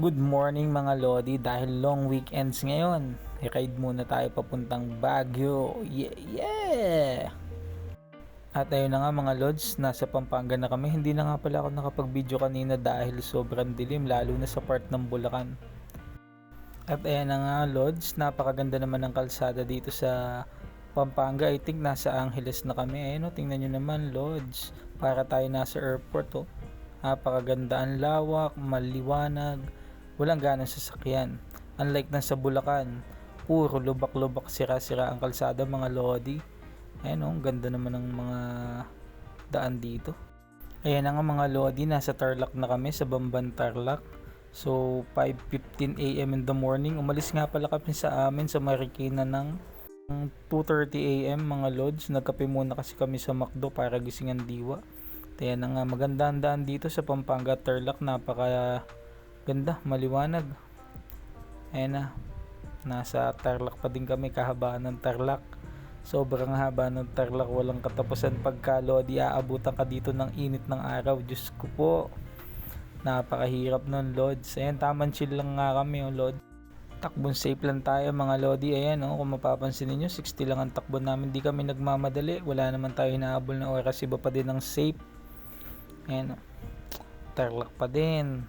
Good morning mga Lodi, dahil long weekends ngayon, i-ride muna tayo papuntang Baguio. Yeah! At ayun na nga mga Lods, nasa Pampanga na kami. Hindi na nga pala ako nakapag-video kanina dahil sobrang dilim, lalo na sa part ng Bulacan. At ayan na nga Lods, napakaganda naman ng kalsada dito sa Pampanga. I think nasa Angeles na kami. Ayun o, tingnan nyo naman Lods, para tayo nasa airport o. Napakaganda, ang lawak, maliwanag, walang ganong sasakyan. Unlike na sa Bulacan, puro lubak-lubak, sira-sira ang kalsada mga Lodi. Ayan o, ganda naman ng mga daan dito. Ayan na nga mga Lodi, nasa Tarlac na kami, sa Bamban Tarlac. So 5:15 AM in the morning. Umalis nga pala kami sa amin sa Marikina ng 2:30 AM mga Lods. Nagkape muna kasi kami sa McDo para gisingan diwa. Kaya na nga, magandang daan dito sa Pampanga Tarlac, napaka ganda, maliwanag. Ayan na, nasa Tarlac pa din kami, kahabaan ng Tarlac. Sobrang haba ng Tarlac, walang katapusan. Pagka Lodi, aabutan ka dito ng init ng araw. Diyos ko po, napakahirap nun Lods. Ayan, taman chill lang nga kami Lod. Takbon safe lang tayo mga Lodi. Ayan kung mapapansin niyo 60 lang ang takbo namin, di kami nagmamadali. Wala naman tayo inaabol na oras, iba pa din ang safe. Ayan, Tarlac pa din.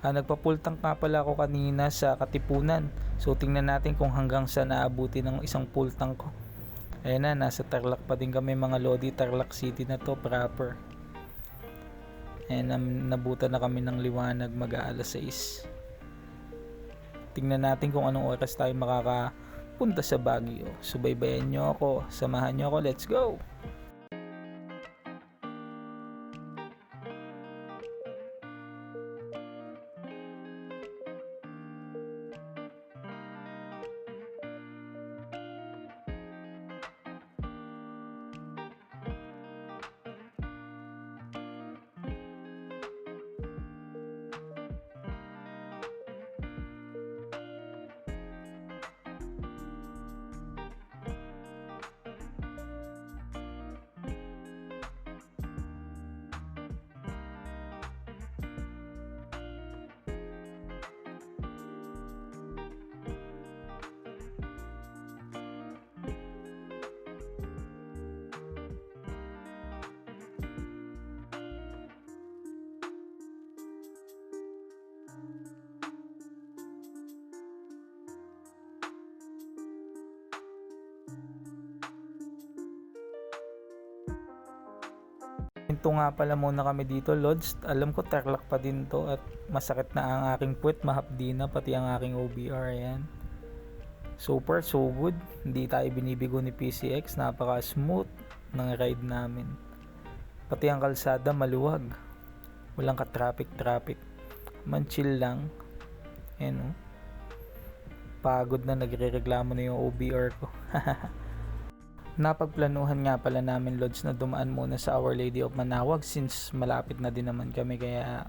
Nagpa-full tank nga pala ako kanina sa Katipunan. So tingnan natin kung hanggang saan naabuti ng isang full tank ko. Ayan na, nasa Tarlac pa din kami mga Lodi. Tarlac City na to proper. Ayan, nabutan na kami ng liwanag, mag-aalas 6. Tingnan natin kung anong oras tayo makakapunta sa Baguio. Subaybayan nyo ako, samahan nyo ako, let's go! Hinto nga pala muna kami dito Lods. Alam ko Tarlac pa din to at masakit na ang aking puwet, mahapdi na pati ang aking OBR. Ayan, super so good, hindi tayo binibigo ni PCX, napaka smooth ng ride namin. Pati ang kalsada maluwag, walang ka-traffic, man chill lang. Ayan pagod na, nagre-reklamo na yung OBR ko. Napagplanuhan nga pala namin Lods na dumaan muna sa Our Lady of Manaoag since malapit na din naman kami, kaya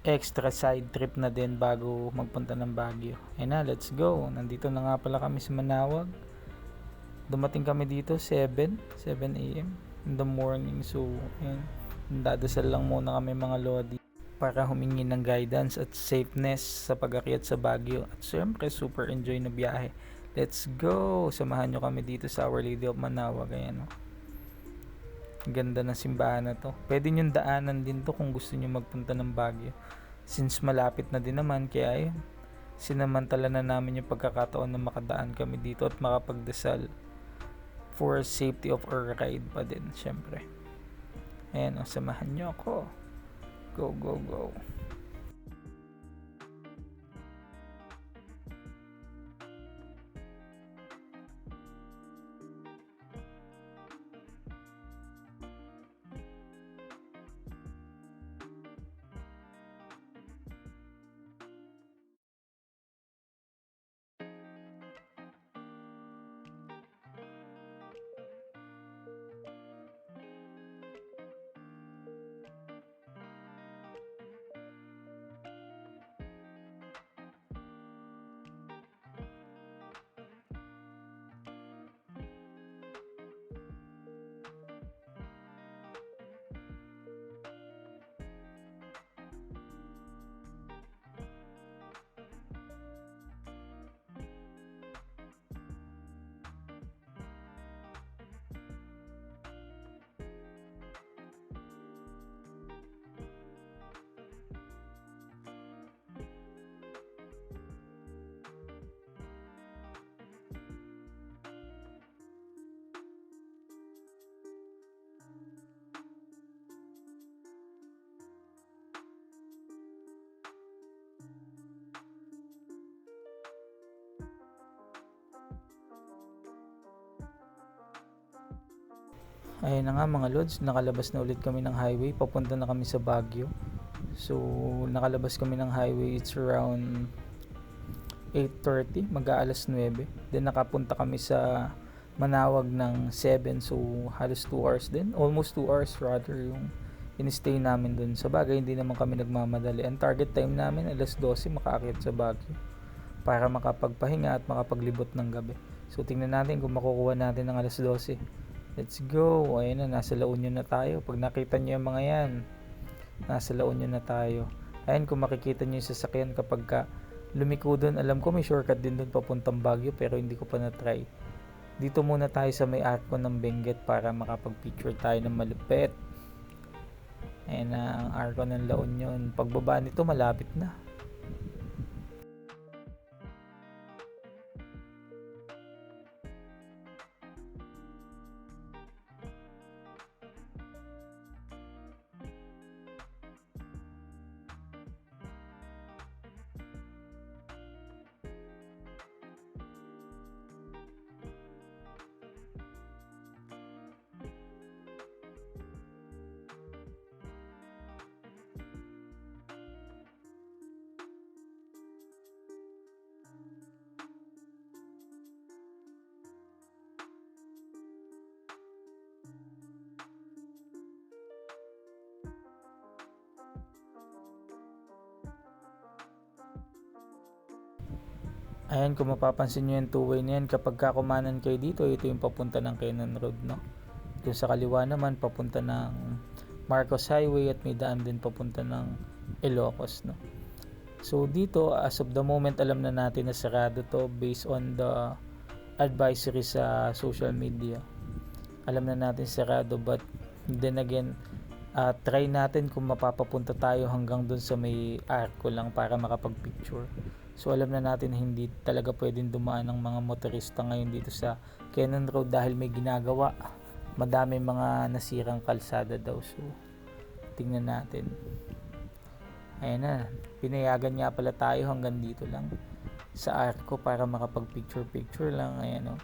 extra side trip na din bago magpunta ng Baguio. Ayan na, let's go. Nandito na nga pala kami sa Manaoag. Dumating kami dito 7 AM in the morning. So ayan, dadasal lang muna kami mga Lodi para humingi ng guidance at safeness sa pag-akyat sa Baguio. At syempre super enjoy na biyahe. Let's go! Samahan nyo kami dito sa Our Lady of Manaoag. Ayan ganda ng simbahan na to. Pwede nyo daanan din to kung gusto nyo magpunta ng Baguio. Since malapit na din naman, kaya ayun, sinamantala na namin yung pagkakataon na makadaan kami dito at makapagdasal for safety of our ride pa din, syempre. Ayan samahan nyo ako. Go, go, go! Ayun na nga mga lods, nakalabas na ulit kami ng highway, papunta na kami sa Baguio. So nakalabas kami ng highway, it's around 8:30, mag-aalas 9. Then nakapunta kami sa Manawag ng 7, so halos 2 hours din, almost 2 hours rather yung in-stay namin dun. Sa bagay, hindi naman kami nagmamadali. Ang target time namin, alas 12, makaakyat sa Baguio para makapagpahinga at makapaglibot ng gabi. So tingnan natin kung makukuha natin ng alas 12. Let's go. Ayun na, nasa La Union na tayo. Pag nakita nyo yung mga yan, nasa La Union na tayo. Ayun, kung makikita nyo yung sasakyan kapag lumiko doon, alam ko may shortcut din doon papuntang Baguio pero hindi ko pa na-try. Dito muna tayo sa may arko ng Benguet para makapag-picture tayo ng malupit. Ayun na ang arko ng La Union. Pagbaba nito, malapit na. Ayan, kung mapapansin nyo yung two-way na yan, kapag kakumanan kayo dito, ito yung papunta ng Quezon Road, no? Doon sa kaliwa naman, papunta ng Marcos Highway at may daan din papunta ng Ilocos, no? So dito, as of the moment, alam na natin na sarado to based on the advisory sa social media. Alam na natin sarado, but then again, try natin kung mapapapunta tayo hanggang dun sa may arko lang para makapag-picture. So alam na natin na hindi talaga pwedeng dumaan ng mga motorista ngayon dito sa Quezon Road dahil may ginagawa. Madami mga nasirang kalsada daw. So tingnan natin. Ayan na, pinayagan nga pala tayo hanggang dito lang sa arko para makapag-picture lang. Ayan o.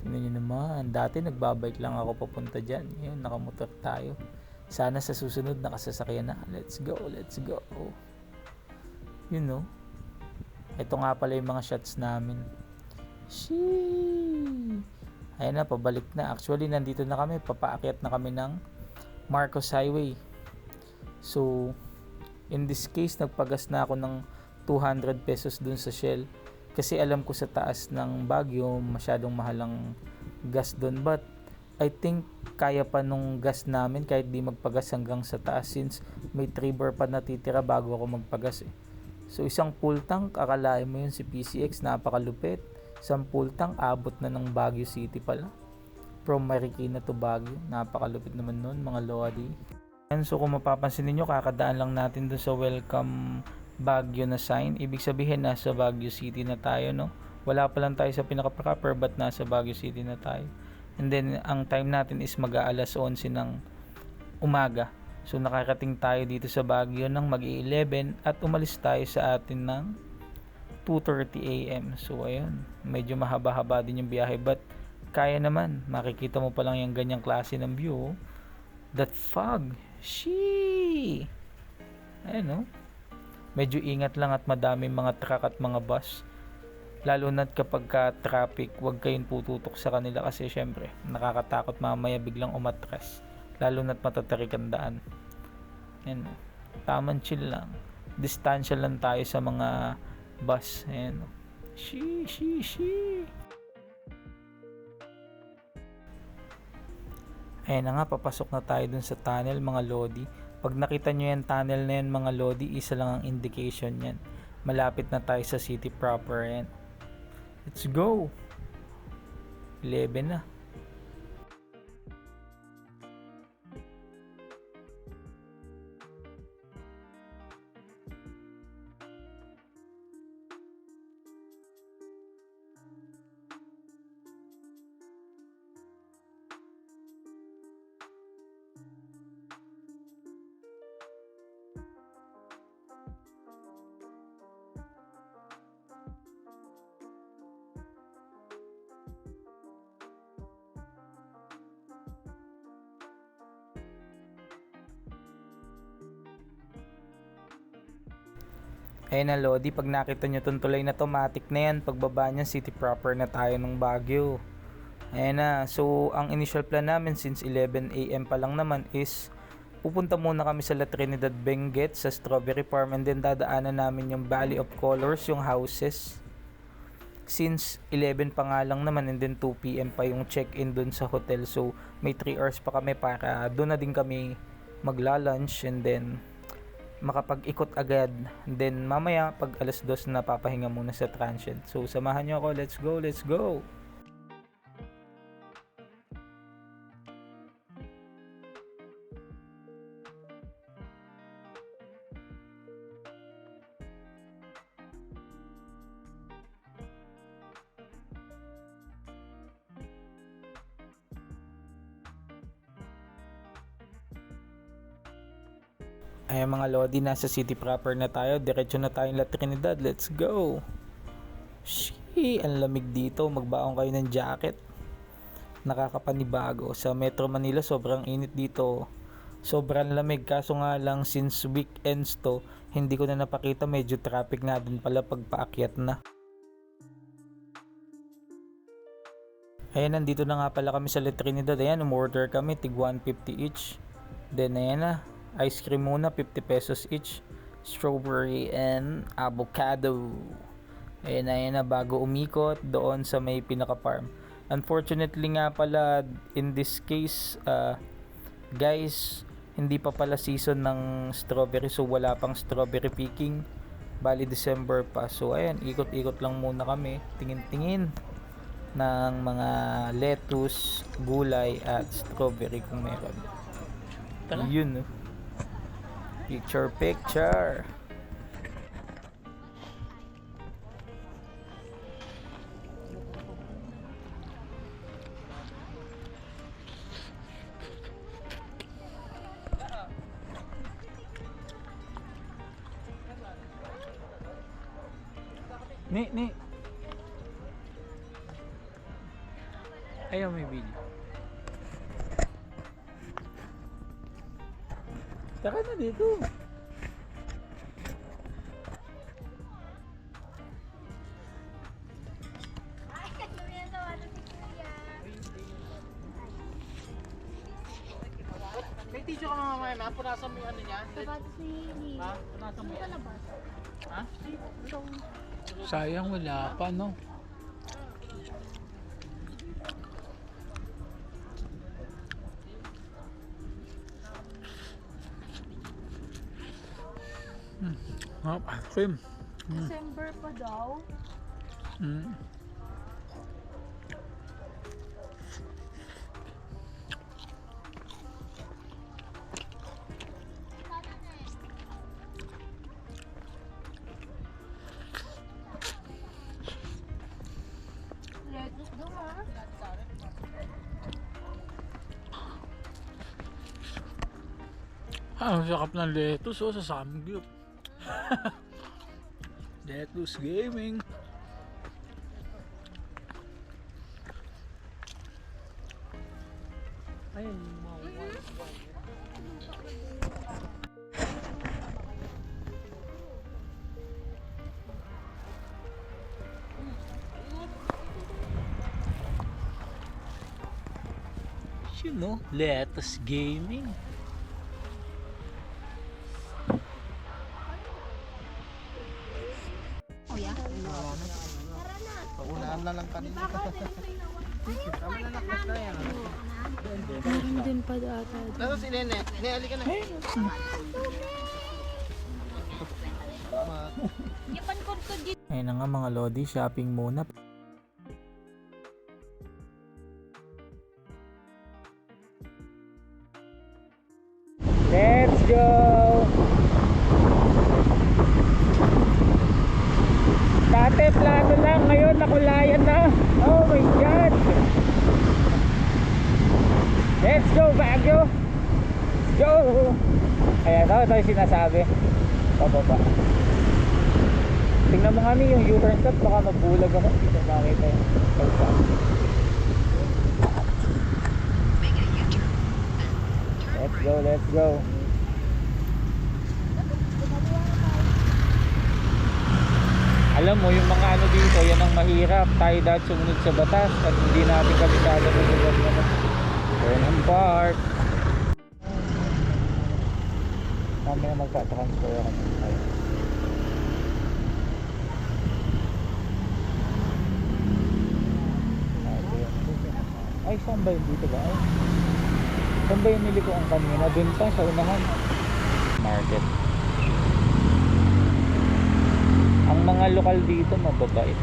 Tingnan nyo naman, dati nagbabike lang ako papunta dyan. Ngayon nakamotor tayo. Sana sa susunod nakasasakyan na. Let's go, let's go. You know. Ito nga pala yung mga shots namin. Sheesh! Ayan na, pabalik na. Actually, nandito na kami. Papaakyat na kami ng Marcos Highway. So, in this case, nagpagas na ako ng 200 pesos dun sa Shell. Kasi alam ko sa taas ng Baguio, masyadong mahalang gas dun. But, I think kaya pa nung gas namin kahit di magpagas hanggang sa taas since may 3 bar pa natitira bago ako magpagas eh. So isang full tank, akalain mo yun si PCX, napakalupit. Isang full tank, abot na ng Baguio City pala. From Marikina to Baguio, napakalupit naman nun mga lodi. And so kung mapapansin niyo, kakadaan lang natin dun sa welcome Baguio na sign. Ibig sabihin nasa Baguio City na tayo, no? Wala pa lang tayo sa pinaka-proper but nasa Baguio City na tayo. And then ang time natin is mag-aalas 11 ng umaga. So nakarating tayo dito sa Baguio ng mag-11 at umalis tayo sa atin ng 2:30 AM. So ayun, medyo mahaba-haba din yung biyahe but kaya naman. Makikita mo pa lang yung ganyang klase ng view. That fog. Shee! Ayun no. Medyo ingat lang at madaming mga truck at mga bus. Lalo na kapag traffic, huwag kayong pututok sa kanila kasi syempre nakakatakot mamaya biglang umatras. Lalo na't matatarik ang daan. Yan. Tamang chill lang. Distansya lang tayo sa mga bus. Ayan. Shee. Ayan na nga, papasok na tayo dun sa tunnel mga lodi. Pag nakita nyo yung tunnel na yan mga lodi, isa lang ang indication yan. Malapit na tayo sa city proper. Ayan. Let's go. 11 na. Ayun na Lodi, pag nakita nyo itong tulay na to, matik na yan. Pagbaba niya, city proper na tayo ng Baguio. Ayun na, so ang initial plan namin since 11 AM pa lang naman is pupunta muna kami sa La Trinidad Benguet sa Strawberry Farm, and then dadaanan namin yung Valley of Colors, yung houses. Since 11 pa nga lang naman, and then 2 PM pa yung check-in dun sa hotel, so may 3 hours pa kami para doon na din kami magla-lunch and then makapag-ikot agad. And then mamaya pag alas 2 na papahinga muna sa transient. So samahan nyo ako, let's go, let's go! Ay mga Lodi, nasa city proper na tayo. Diretso na tayong La Trinidad. Let's go! Shee, ang lamig dito. Magbaon kayo ng jacket. Nakakapanibago. Sa Metro Manila, sobrang init dito. Sobrang lamig. Kaso nga lang, since weekends to, hindi ko na napakita. Medyo traffic nga din pala pag paakyat na. Ayan, nandito na nga pala kami sa La Trinidad. Ayan, umorder kami. Tig 150 each. Then, ayan na. Ice cream muna, 50 pesos each. Strawberry and avocado. Ayan na, bago umikot doon sa may pinaka-farm. Unfortunately nga pala, in this case, guys, hindi pa pala season ng strawberry. So, wala pang strawberry picking. Bali, December pa. So, ayan, ikot-ikot lang muna kami. Tingin-tingin ng mga lettuce, gulay, at strawberry kung meron. Yun, no? Picture. Ni. Ayaw may video. Taka na dito. May tissue ka mamaya, ma. Punasan mo yung ano niya. Sapatos ni Lily. Ha? Punasan mo yan. Ha? Sayang, wala pa, no? Cream. December pa daw. Let's go, ha? Ang sakap ng lettuce, oh, sa Samgyup. Lettuce Gaming. Ayun, you know, Lettuce Gaming. Oh, yeah? Paunahan na lang kanina. Tama na naklas na yan. Meron din pa data. Nasa si Nene. Nene, halika na. Ayun na nga mga Lodi, shopping muna. Let's go! Dati plano lang, ngayon nakulayan na. Oh my God! Let's go Baguio! Let's go! Ayan, ito yung sinasabi. Pababa. Tingnan mo nga yung U-turn stop, baka mabulag ako. Dito makita yung stop. Let's go. mo yung mga ano dito, yan ang mahirap. Tayo dahil sumunod sa batas at hindi natin kabisado ng lugar naman. Burnham Park. Mamaya magpa-transfer ako ng tayo. Ay, saan ba yun dito ba? Ay, saan ba yung niliko ang kanina? Doon pa sa unahan. Market. Ang mga lokal dito mababait.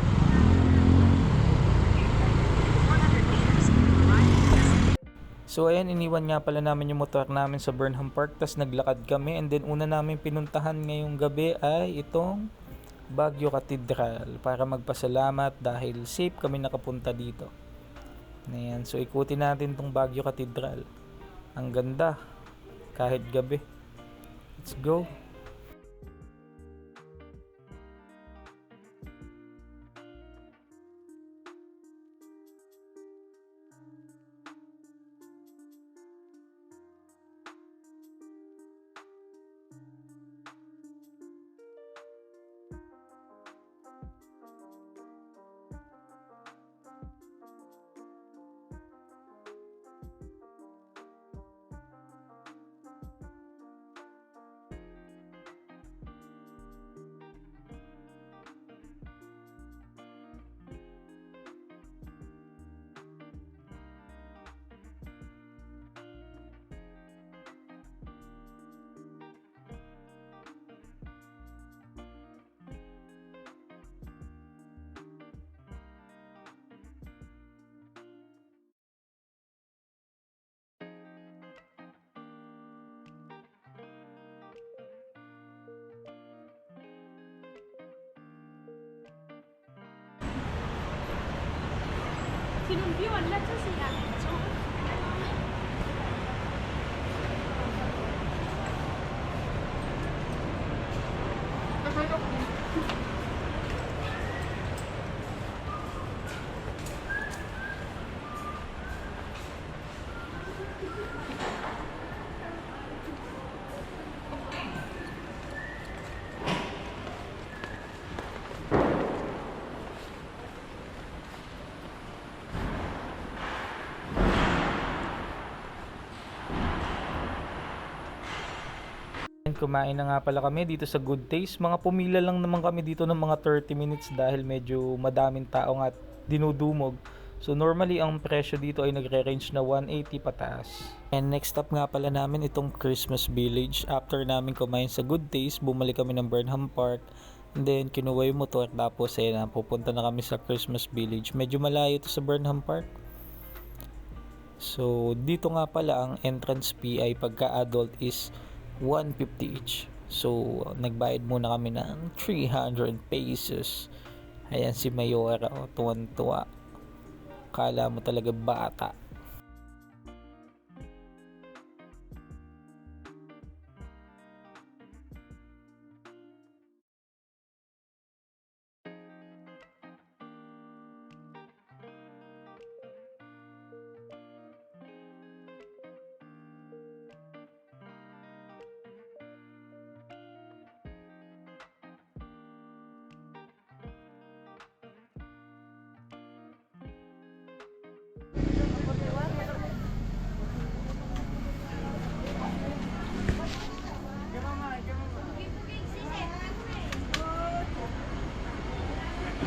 So ayan, iniwan nga pala namin yung motor namin sa Burnham Park, tas naglakad kami, and then una namin pinuntahan ngayong gabi ay itong Baguio Cathedral para magpasalamat dahil safe kami nakapunta dito. Ayan, so ikutin natin tong Baguio Cathedral. Ang ganda kahit gabi. Let's go. Sinumpiwan lang sa siya. Kumain na nga pala kami dito sa Good Taste. Mga pumila lang naman kami dito ng mga 30 minutes dahil medyo madaming tao nga at dinudumog. So normally ang presyo dito ay nagre-range na 180 pataas. And next stop nga pala namin itong Christmas Village. After namin kumain sa Good Taste, bumalik kami ng Burnham Park. And then kinuha yung motor, tapos pupunta na kami sa Christmas Village. Medyo malayo ito sa Burnham Park. So dito nga pala ang entrance fee ay pagka adult is 150 each. So nagbayad muna kami ng 300 pesos. Ayan si Mayora, tuwan-tuwa. Kala mo talaga bata.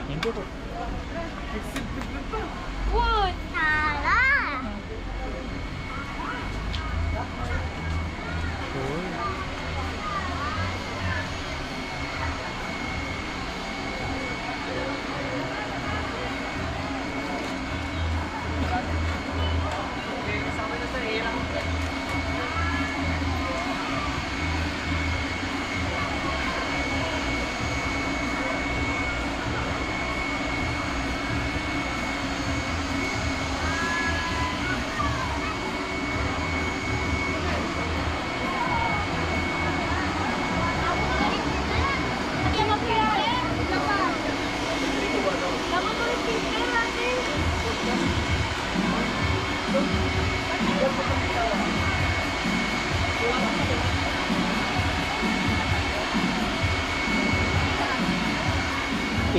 Hindi po. Wood! Tara!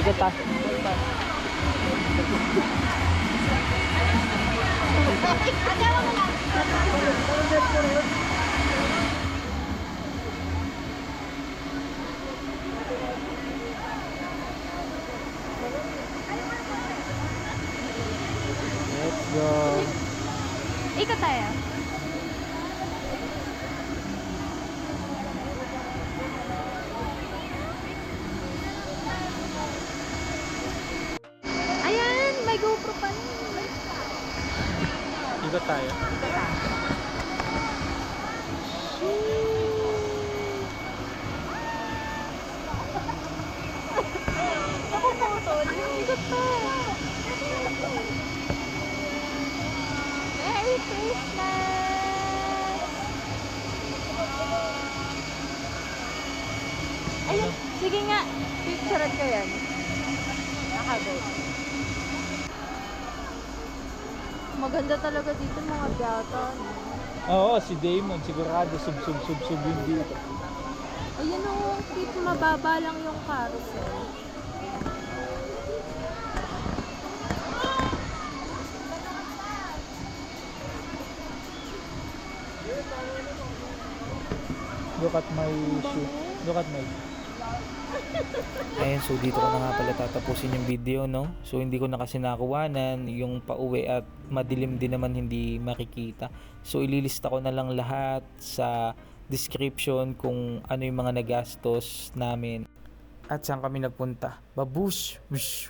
Ikot tayo. Let's go. Ikot tayo. Ayan, may GoPro pa rin. Ikot tayo. Ikot pa. Merry Christmas! Ayun, sige nga. Picturean ko yan. Nakago. Maganda talaga dito mga biyata. Oo, si Damon. Sigurado sub yun dito. Ayan o, dito mababa lang yung carousel. Look at my shoe. Look at my... Ayan, so dito ko na nga pala tatapusin yung video, no? So hindi ko na kasi nakuwanan yung pauwi at madilim din naman hindi makikita. So ililista ko na lang lahat sa description kung ano yung mga nagastos namin at saan kami nagpunta. Babush! Wish!